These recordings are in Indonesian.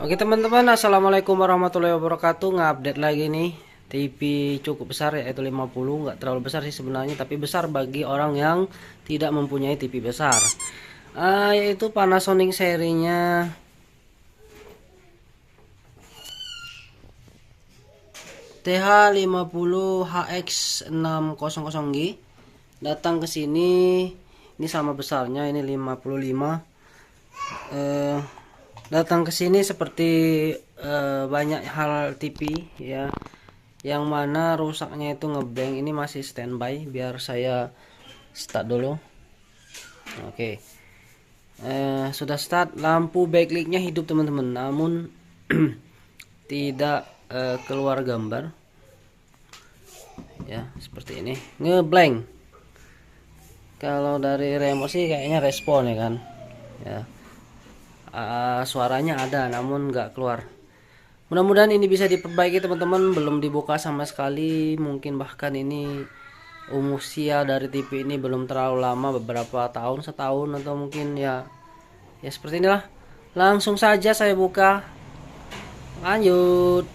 Oke teman-teman, assalamualaikum warahmatullahi wabarakatuh. Ngupdate lagi nih. TV cukup besar yaitu 50, nggak terlalu besar sih sebenarnya, tapi besar bagi orang yang tidak mempunyai TV besar. Yaitu Panasonic serinya TH50HX600G. Datang ke sini, ini sama besarnya, ini 55. Datang ke sini seperti banyak hal TV ya, yang mana rusaknya itu ngeblank. Ini masih standby, biar saya start dulu. Oke. Sudah start. Lampu backlightnya hidup teman-teman, namun tidak keluar gambar ya, seperti ini ngeblank. Kalau dari remote sih kayaknya respon ya kan ya. Suaranya ada namun nggak keluar. Mudah-mudahan ini bisa diperbaiki teman-teman. Belum dibuka sama sekali, mungkin bahkan ini usia dari TV ini belum terlalu lama, beberapa tahun, setahun atau mungkin ya seperti inilah. Langsung saja saya buka, lanjut.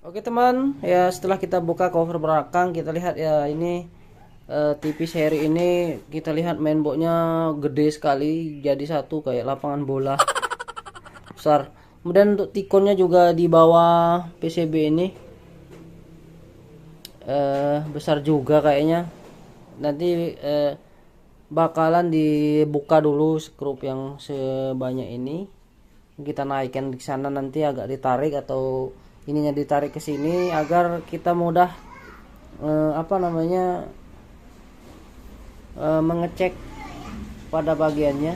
Oke teman, ya setelah kita buka cover belakang, kita lihat ya ini TV seri ini, kita lihat mainboardnya gede sekali, jadi satu kayak lapangan bola besar. Kemudian untuk tikonnya juga di bawah PCB ini besar juga kayaknya. Nanti bakalan dibuka dulu skrup yang sebanyak ini, kita naikkan di sana, nanti agak ditarik atau ininya ditarik ke sini agar kita mudah mengecek pada bagiannya.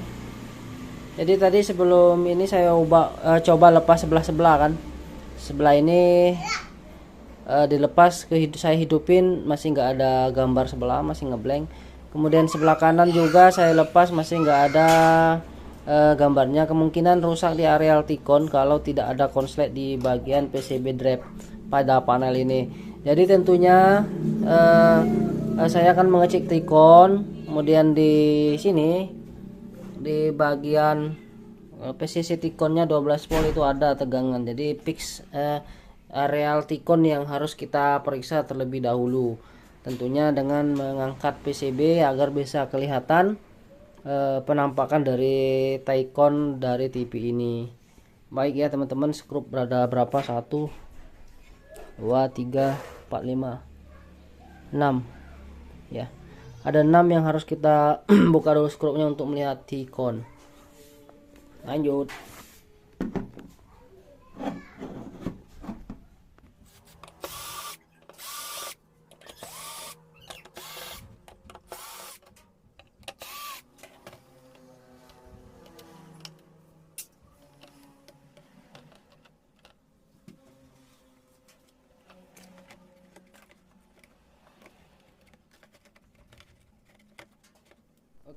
Jadi tadi sebelum ini saya coba lepas sebelah kan, sebelah ini dilepas saya hidupin, masih nggak ada gambar sebelah, masih ngeblank. Kemudian sebelah kanan juga saya lepas, masih nggak ada gambarnya. Kemungkinan rusak di areal Ticon kalau tidak ada konslet di bagian PCB drive pada panel ini. Jadi tentunya saya akan mengecek Ticon, kemudian di sini di bagian PCC Ticonnya 12 volt itu ada tegangan. Jadi fix areal Ticon yang harus kita periksa terlebih dahulu, tentunya dengan mengangkat PCB agar bisa kelihatan penampakan dari Ticon dari TV ini. Baik ya teman-teman, skrup berada berapa? 1 2 3 4 5 6 ya. Ada 6 yang harus kita buka dulu skrupnya untuk melihat Ticon. Lanjut.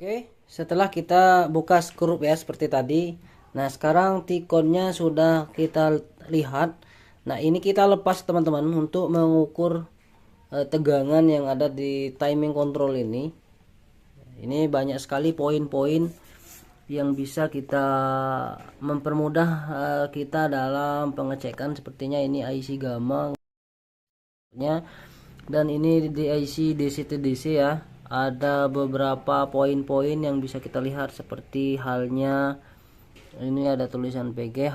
Oke, setelah kita buka skrup ya seperti tadi. Nah, sekarang Ticonnya sudah kita lihat. Nah, ini kita lepas teman-teman untuk mengukur tegangan yang ada di timing control ini. Ini banyak sekali poin-poin yang bisa kita mempermudah kita dalam pengecekan. Sepertinya ini IC gamma dan ini di IC DC-DC ya. Ada beberapa poin-poin yang bisa kita lihat, seperti halnya ini ada tulisan PGH,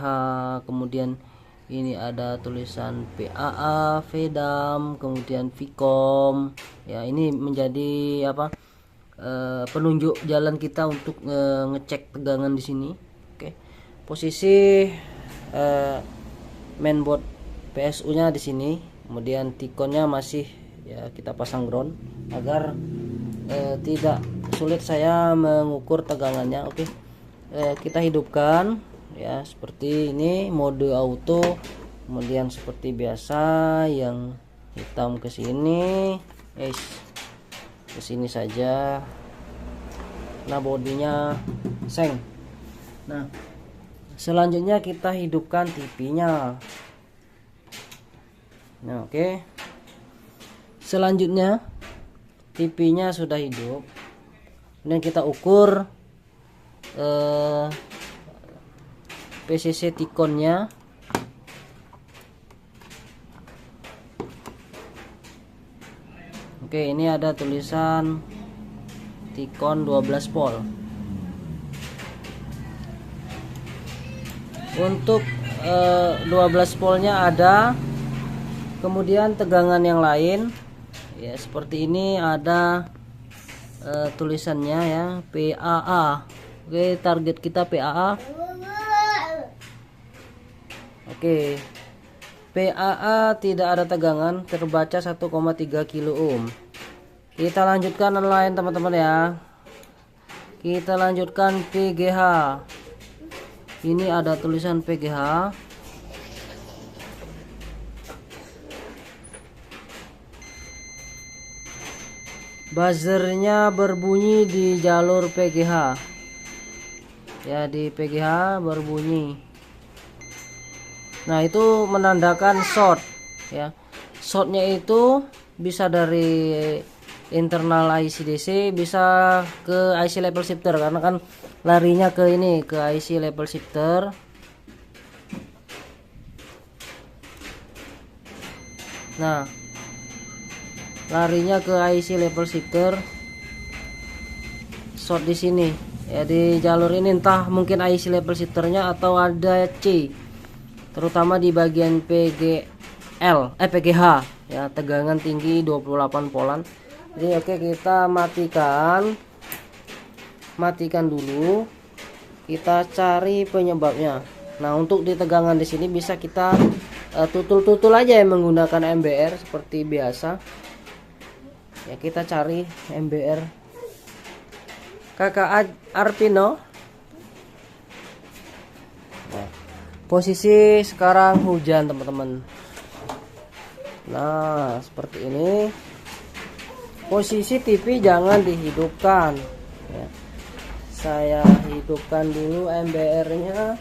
kemudian ini ada tulisan PAA, VDAM, kemudian Vcom ya. Ini menjadi penunjuk jalan kita untuk ngecek tegangan di sini. Oke, posisi mainboard PSU nya di sini, kemudian Ticonnya masih ya kita pasang ground agar tidak sulit saya mengukur tegangannya. Oke, kita hidupkan ya seperti ini, mode auto, kemudian seperti biasa yang hitam ke sini, ke sini saja. Nah, bodinya seng. Nah, selanjutnya kita hidupkan TV-nya. Nah, oke. Selanjutnya TV-nya sudah hidup. Kemudian kita ukur PCC Tikonnya. Oke, ini ada tulisan Tikon 12 volt. Untuk 12 voltnya ada. Kemudian tegangan yang lain ya seperti ini, ada tulisannya ya, PAA. Oke, target kita PAA. Oke, PAA tidak ada tegangan, terbaca 1,3 kilo ohm. Kita lanjutkan yang lain teman-teman ya. Kita lanjutkan PGH. Ini ada tulisan PGH. Buzzernya berbunyi di jalur PGH. Ya, di PGH berbunyi. Nah, itu menandakan short ya. Shortnya itu bisa dari internal IC DC, bisa ke IC level shifter, karena kan larinya ke ini, ke IC level shifter. Nah, larinya ke IC level shifter, short di sini ya, di jalur ini, entah mungkin IC level shifternya atau ada C, terutama di bagian PGH ya, tegangan tinggi 28 volt. Jadi oke, kita matikan dulu, kita cari penyebabnya. Nah, untuk di tegangan di sini bisa kita tutul aja ya, menggunakan MBR seperti biasa. Ya, kita cari MBR Kakak Arpino. Nah, posisi sekarang hujan teman-teman. Nah, seperti ini. Posisi TV jangan dihidupkan ya. Saya hidupkan dulu MBR-nya.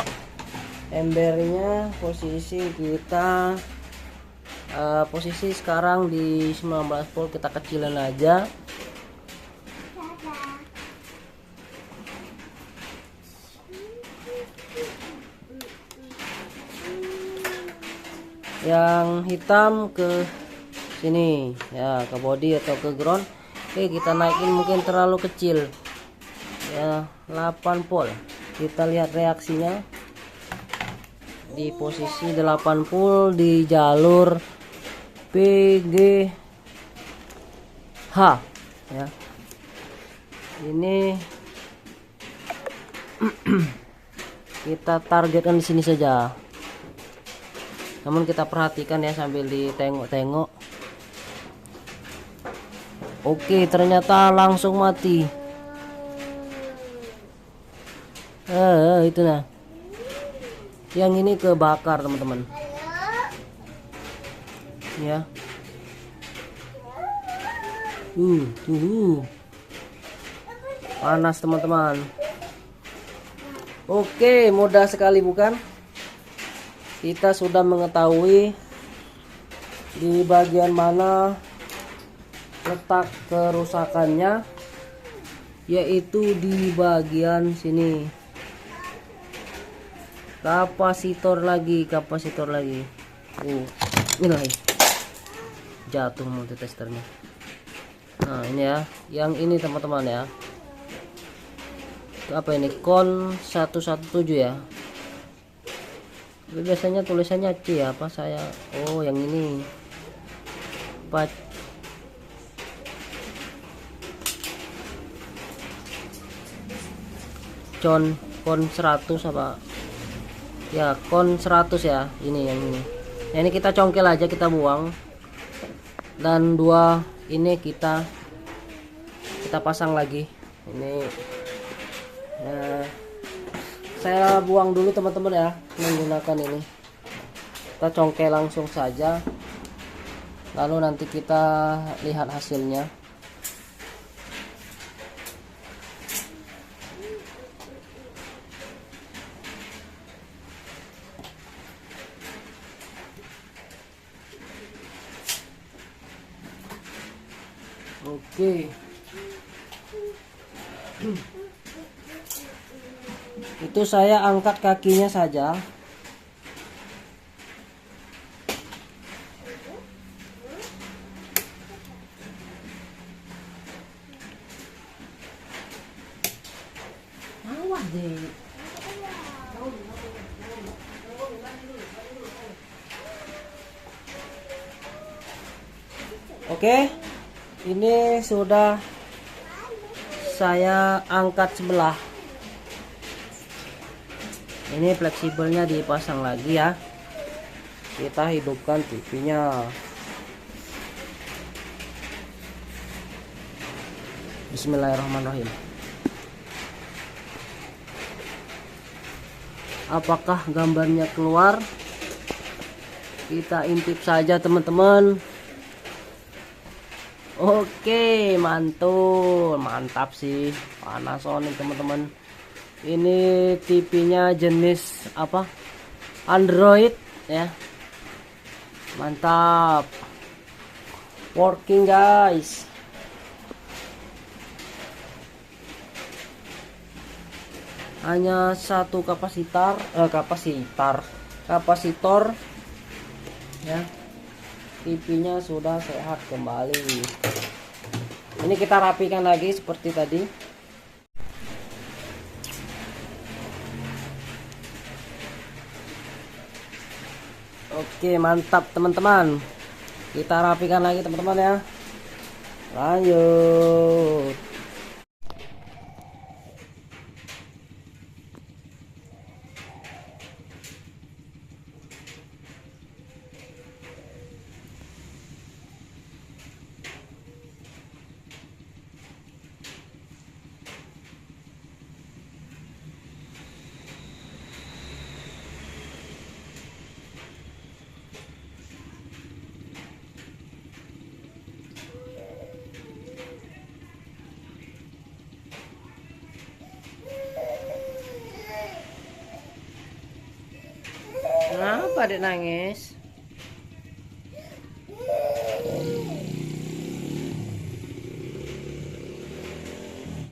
Posisi kita posisi sekarang di 19 volt, kita kecilin aja. Yang hitam ke sini ya, ke body atau ke ground. Oke, kita naikin, mungkin terlalu kecil ya, 8 volt. Kita lihat reaksinya di posisi 8 volt di jalur PGH ya. Ini kita targetkan di sini saja. Namun kita perhatikan ya sambil ditengok-tengok. Oke, ternyata langsung mati. Itu nah. Yang ini kebakar teman-teman. Ya. Panas teman-teman. Oke, mudah sekali bukan? Kita sudah mengetahui di bagian mana letak kerusakannya, yaitu di bagian sini. Kapasitor lagi. Ini lagi. Jatuh multitesternya. Nah, ini ya, yang ini teman-teman ya. Itu apa ini? Kon 117 ya. Tapi biasanya tulisannya C ya, apa saya? Oh, yang ini. Kon 100 apa? Ya, kon 100 ya. Ini yang ini. Nah, ini kita congkel aja, kita buang. Dan dua ini kita pasang lagi ini. Nah, saya buang dulu teman-teman ya, menggunakan ini. Kita congkel langsung saja. lalu nanti kita lihat hasilnya. Oke. Itu saya angkat kakinya saja. Oke, ini sudah saya angkat sebelah. Ini fleksibelnya dipasang lagi ya. Kita hidupkan TV-nya. Bismillahirrahmanirrahim. Apakah gambarnya keluar? Kita intip saja teman-teman. Oke, mantul, mantap sih Panasonic teman-teman. Ini TV-nya jenis apa? Android ya. Mantap. Working guys. Hanya satu kapasitor ya. TV-nya sudah sehat kembali. Ini kita rapikan lagi seperti tadi. Oke, mantap teman-teman. Kita rapikan lagi teman-teman ya. Lanjut. Kenapa adik nangis?